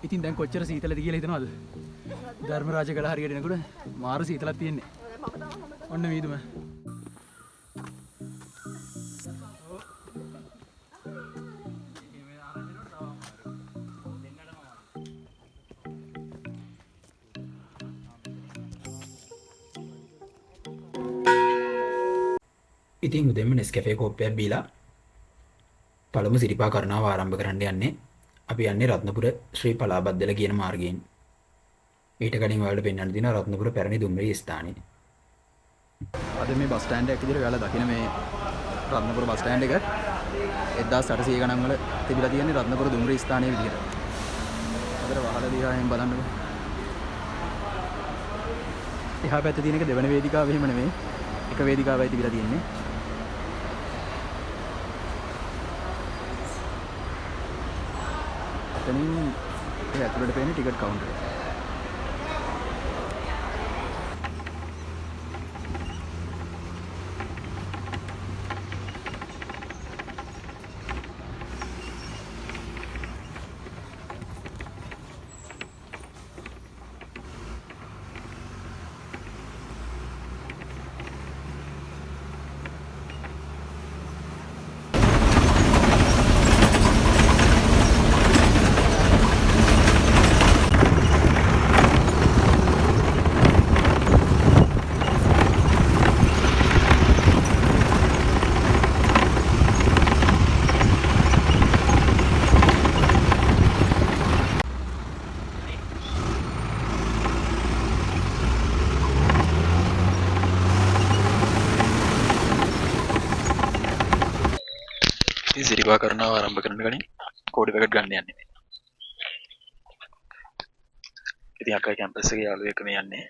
ඉතින් දැන් කොච්චර සීතලද කියලා හිතනවද? ධර්මරාජ කළ හරියට එනකොට මාර සීතලක් තියෙන්නේ. ඔන්න වීදුම. ඉතින් උදෙන්ම නෙස්කැෆේ කෝප්පයක් බීලා පළමු සිරිපා කරුණාව ආරම්භ කරන්න යන්නේ. අපි යන්නේ රත්නපුර ශ්‍රී පලාබද්දල කියන මාර්ගයෙන්. ඊට කලින් ඔයාලට පෙන්වන්න තියෙනවා රත්නපුර පැරණි දුම්රිය ස්ථානය. අද මේ බස් ස්ටෑන්ඩ් එකක් විදිහට ඔයාලා දකින මේ රත්නපුර බස් ස්ටෑන්ඩ් එක 1800 ගණන් වල තිබිලා තියෙන්නේ රත්නපුර දුම්රිය ස්ථානයේ විදිහට. අදට වහලා දීලා එහෙම බලන්නකෝ. එහා පැත්තේ තියෙන එක දෙවන වේදිකාව එහෙම නෙමෙයි. එක වේදිකාවයි තිබිලා තියෙන්නේ. එතනින් ඒ ඇතුළට පේන ටිකට් කවුන්ටර් එක. සිරිපා කරුණාව ආරම්භ කරන්න කලින් කෝඩි පැකට් ගන්න යන්නේ. ඉතින් අක්කයි කැම්පස් එකේ යාළුවෙක් මේ යන්නේ.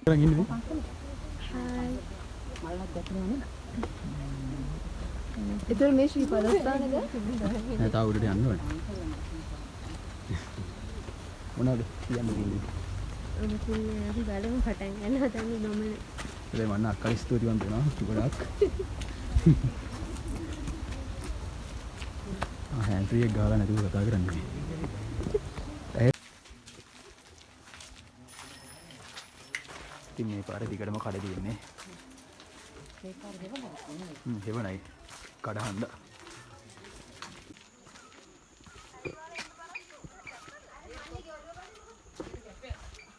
Hai. Itu මේ ශ්‍රී පදස්ථානද? නෑ තාම උඩට යන්න ඕනේ. මොනවද කියන්න තියෙන්නේ? අපි බලමු පටන් ගන්න හදන්නේ ගමන. ඒ මන්න අක්කයි ස්තුතිවන්ත වෙනවා ගොඩක්. හෑන්ඩ් ෆ්‍රී එක ගාලා නැතුව කතා කරන්නේ. ඉතින් මේ පාරේ දිගටම කඩ තියෙන්නේ. මේ පාර දෙවනයි. හෙවණයි. කඩ හන්ද.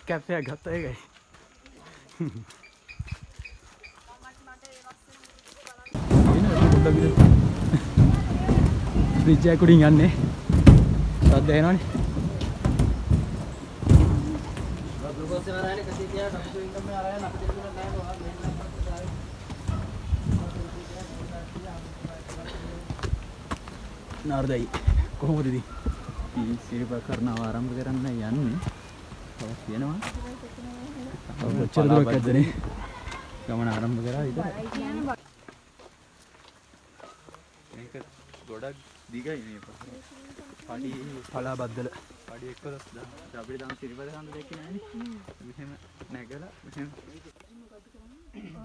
කැෆේ එක ගත්තා ඒකයි. බ්‍රිජ් එක උඩින් යන්නේ. සද්ද එනවනේ. නාර්දයි කොහොමද ඉතින් සිරිපා කරුණාව ආරම්භ කරන්න යන්නේ. තවත් තියෙනවා. කොච්චර දුරක් ඇද්දනේ ගමන ආරම්භ කරා විතර. මේක ගොඩක් දිගයි මේ පඩි පලාබද්දල පඩි 11 අපිට දැන් සිරිපා ගන්න දෙයක් නෑනේ. මෙහෙම නැගලා මෙහෙම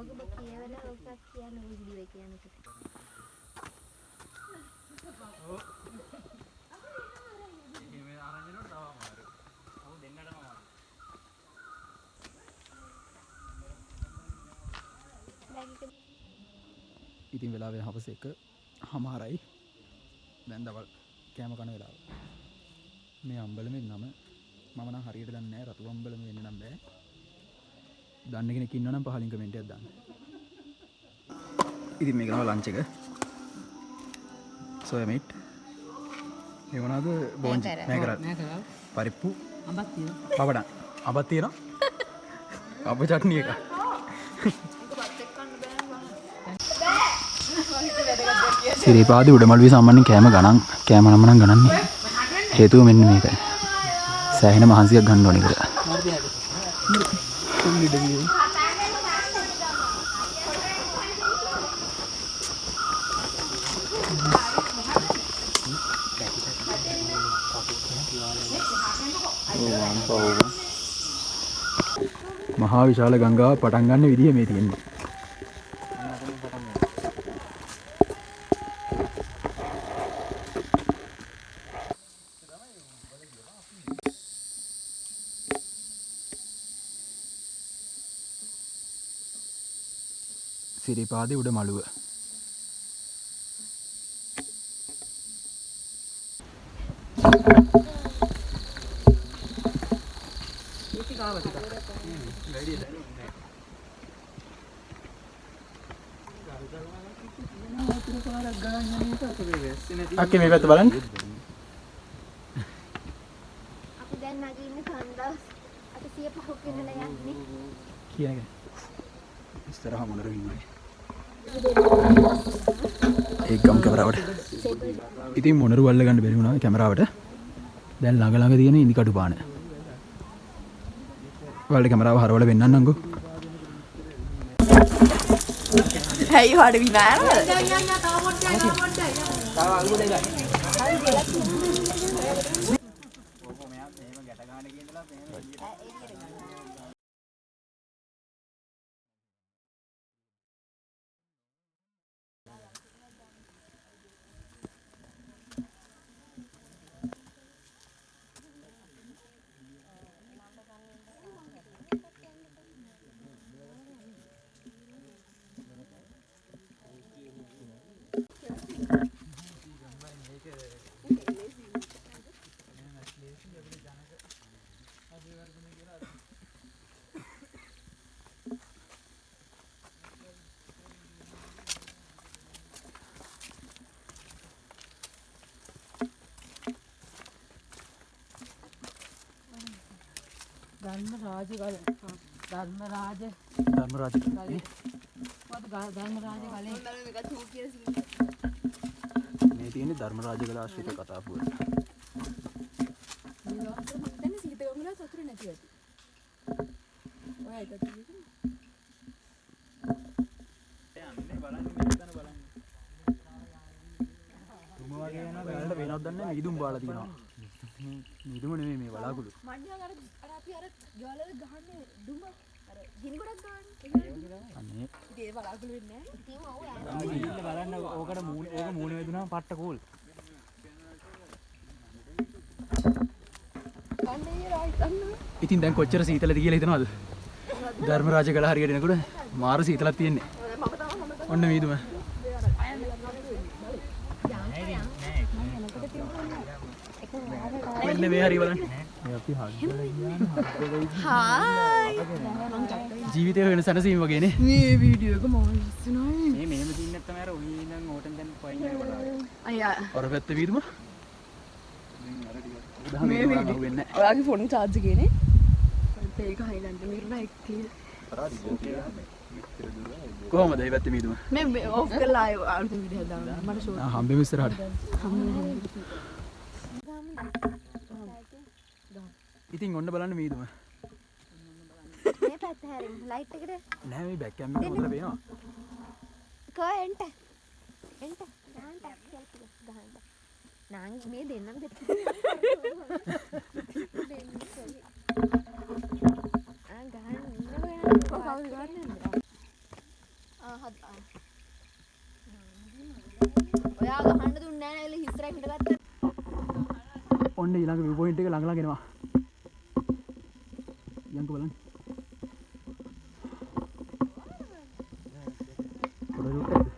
ඔක කියවල ඔක්ක කියන වීඩියෝ එක යනකොට. මේ ආරංචිනට තව අමාරු. ඔව් දෙන්නටම අමාරු. ඉතින් වෙලාවේ හවස 1:00යි. දැන් දවල් කෑම කන වෙලාව. මේ අම්බලමේ නම මම නම් හරියට දන්නේ නැහැ. රතු අම්බලම වෙන්න නම් බෑ. දන්න කෙනෙක් ඉන්නවා නම් පහලින් කමෙන්ට් එකක් දාන්න. ඉතින් මේක තමයි ලන්ච් එක. සොයා මීට්. මේ මොනවද? බෝන්ජි. මේකරල්. පරිප්පු. පවඩ. අබත් තියෙනවා. අබ චට්නි එක. සිරිපාද උඩමළුවේ සාමාන්‍යයෙන් කෑම නම් ගණන්නේ. හේතුව මෙන්න මේකයි. සෑහෙන මහන්සියක් ගන්න ඕනේ කියලා. මහා විශාල ගංගාව පටන් ගන්න විදිය මේ තියෙන්නේ. සිරිපාදේ උඩ මළුව. අක්කේ මේ පැත්ත බලන්න. අපි දැන් නැගී ඉන්නේ සන්දස් 805ක් වෙනලා යන්නේ. කියන එක. ඉස්සරහා මොනර ඉන්නේ. ඒක ගම් කැමරාවට. ඉතින් මොනරු වල්ල ගන්න බැරි වුණා කැමරාවට. දැන් ළඟ තියෙන ඉන්දිකටු පාන. ඔයාලට කැමරාව හරවල වෙන්නන්නම්කෝ. ඇයි හඩ විනායනද? මේ තියෙන්නේ ධර්මරාජ කළ ආශ්‍රිත කතාපුව. වෙනත් දන්නේ මිදුම් බාලා තියෙනවා. මිදුම නෙමෙයි මේ වලාකුළු. මණ්ඩියා අර අපි අර ගාලේ ගහන්නේ දුම අර ගිනි ගොඩක් ගන්න. අනේ ඒ බලාකුළු වෙන්නේ නැහැ. ඉතින් ඔව් බලන්න ඕකට මූණ වේදුනා පට්ට කෝල්. කන්නේ රයිට් අන්න. ඉතින් දැන් කොච්චර සීතලද කියලා හිතනවද? ධර්මරාජ කළ හරියට එනකොට මාර සීතලක් තියෙන්නේ. ඔන්න මිදුම. මෙන්න මේ හරිය බලන්න. හායි. ජීවිතේ වෙන සැනසීම වගේනේ. මේ වීඩියෝ එක මම ඉස්සනයි. මේ මෙහෙම දින්නේ නැත්නම් අර උණී ඉඳන් ඕටෙන් දැන් පයින් යනවා. අයියා අර පැත්ත වීදුම. මේ වීඩියෝ ඔයාගේ ෆෝන් charge එකේනේ. ඒක හයිලන්ඩ් මිරුණා එක් තියෙන. කොහමද මේ පැත්ත වීදුම? මේ ඔෆ් කරලා ආයෙ අලුත් වීඩියෝ දාන්න. මට ෂෝ. හම්බෙමු ඉස්සරහට. ඉතින් ඔන්න බලන්න වීදුම. මේ පැත්ත හැරින් ලයිට් එකට නෑ මේ බෑක් කැමරා හොඳට පේනවා. කෝ එන්ට ගහන්න නාංගි මේ දෙන්නම දෙන්න ඔයා ගහන්න දුන්නේ නැහැ නේද හිස්තරක් හිටගත්තා. ඔන්න ඊළඟ view point එක ළඟ එනවා. යන්ක බලන්න. පොඩ ෂූට් එකද?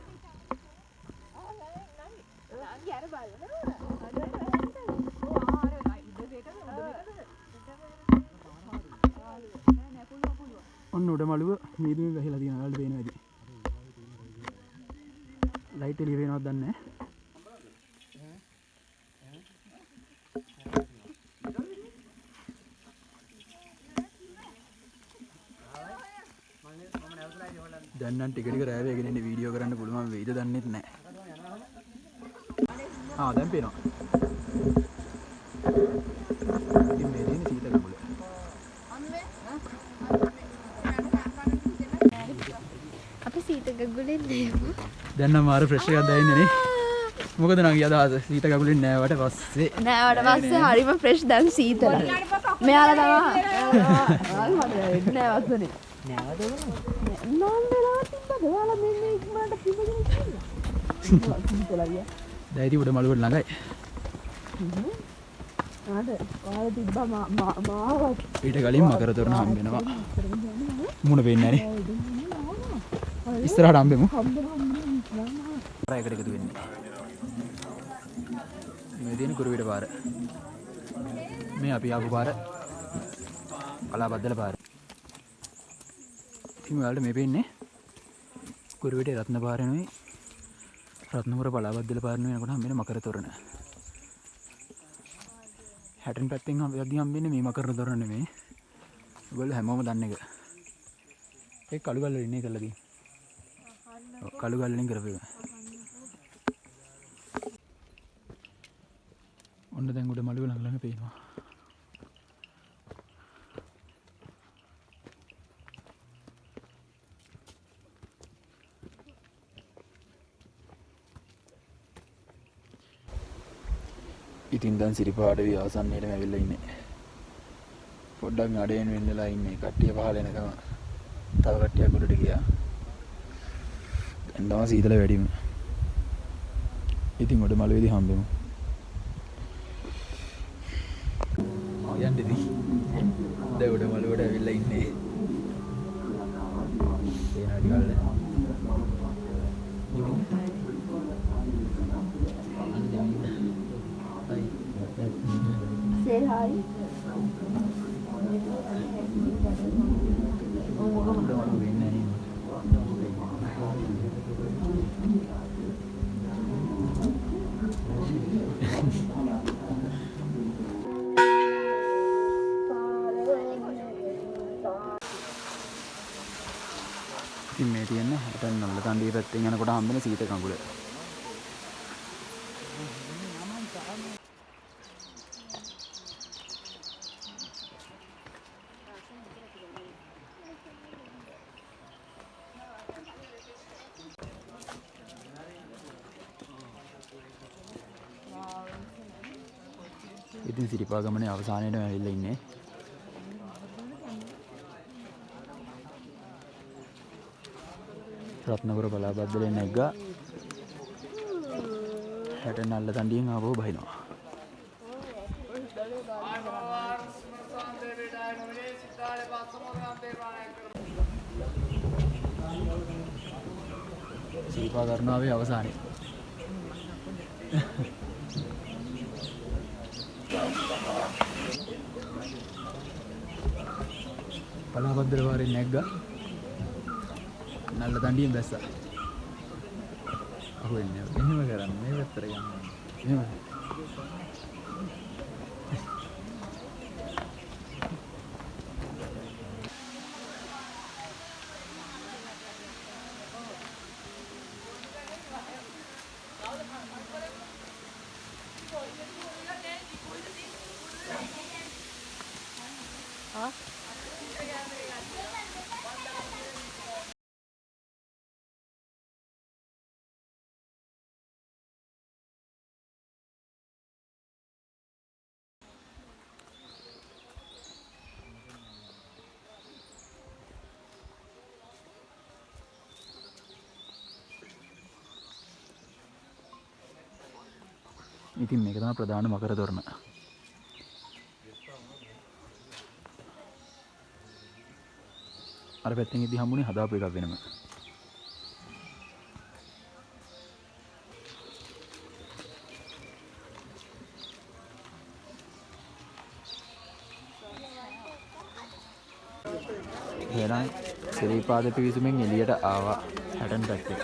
ඔන්න උඩ මළුව මීදුමේ වැහිලා තියෙනවා. ඔයාලට පේනවා ඇති. ලයිට් එළිය වෙනවද දන්නේ නැහැ. දැන් නම් ටික ටික රෑ වේගෙන ඉන්නේ වීඩියෝ කරන්න පුළුවන් වෙයිද දන්නෙත් නැහැ. දැන් පේනවා. ඉතින් මේ තියෙන සීතල ගුල. අපි සීත ගගුලෙන් නේමු. දැන් නම් මාර ෆ්‍රෙෂ් එකක් දැනෙන්නේ නේ. මොකද නම් අදහස සීත ගගුලෙන් නෑවට පස්සේ නෑවට පස්සේ හරිම ෆ්‍රෙෂ් දැන් සීතලයි. මෙයාලා තමයි නෑ වස්තුනේ. නෑවද නෝන් වෙලා තිබ්බද ඔයාලා මෙන්න ඉක්මනට පිපගෙන ඉන්නවා. සීතලයි. දැන් ඉතින් උඩ මළුවට ළඟයි. ආද ඔයාලා තිබ්බා මාවත් ඊට කලින් මකර තොරණ හම්බ වෙනවා. මුණ පේන්නේ නැහැ නේ. ඉස්සරහට හම්බෙමු. පාරයකට එකතු වෙන්නේ. මේ තියෙන කුරුවිට පාර. මේ අපි ආපු පාර. පලාබද්දල පාර. ඉතින් ඔයාලට මේ පේන්නේ කුරුවිට රත්න පාර නෙවෙයි. රත්නපුර පලාබද්දල පාර නෙවෙයි යනකොට හම්බෙන මකර තොරණ. හැටන් පැත්තෙන් හම්බෙන්නේ මේ මකර තොරණ නෙමෙයි. ඔයගොල්ලෝ හැමෝම දන්න එක. ඒ කළු ගල් වලින් ඉන්නේ කරලා තියෙන්නේ. කළු ගල් වලින් කරපු එක. ඔන්න දැන් උඩ මළුව ළඟ පේනවා. ඉතින් දැන් සිරිපාඩ ව්‍යාසන්නේටම ඇවිල්ලා ඉන්නේ. පොඩ්ඩක් නඩේන් වෙන්නලා ඉන්නේ. කට්ටිය පහල එනකම තව කට්ටියක් උඩට ගියා. දැන් තමයි සීතල වැඩිම. ඉතින් උඩ මළුවේදී හම්බෙමු. යන්නේදී. දැන් උඩ මළුවට ඇවිල්ලා ඉන්නේ. තේනවා ටිකල්ද? say hi. ඉතින් මේ තියෙන්නේ හිටන් නල්ල කන්දිය පැත්තෙන් යනකොට හම්බෙන සීත කඟුල. ඉතින් සිරිපා ගමනේ අවසානයේටම ඇවිල්ලා ඉන්නේ. රත්නපුර බලාබද්දලේ නැග්ගා. හැට නල්ල තණ්ඩියෙන් ආවෝ බහිනවා. සිරිපා කරනාවේ අවසානයේ. පලාබද්දල පාරේ නැග්ගා. නල්ල තණ්ඩියෙන් බැස්සා. අහුවෙන්නේ එහෙම කරන්නේ මේ පැත්තට ගන්න. එහෙම. ඉතින් මේක තමයි ප්‍රධාන මකර තොරණ. අර පැත්තෙන් ඉදි හම්බුනේ හදාපු එකක් වෙනම. එහෙනම් සිරිපාද පිවිසුමෙන් එළියට ආවා හැටන් පැත්තේ.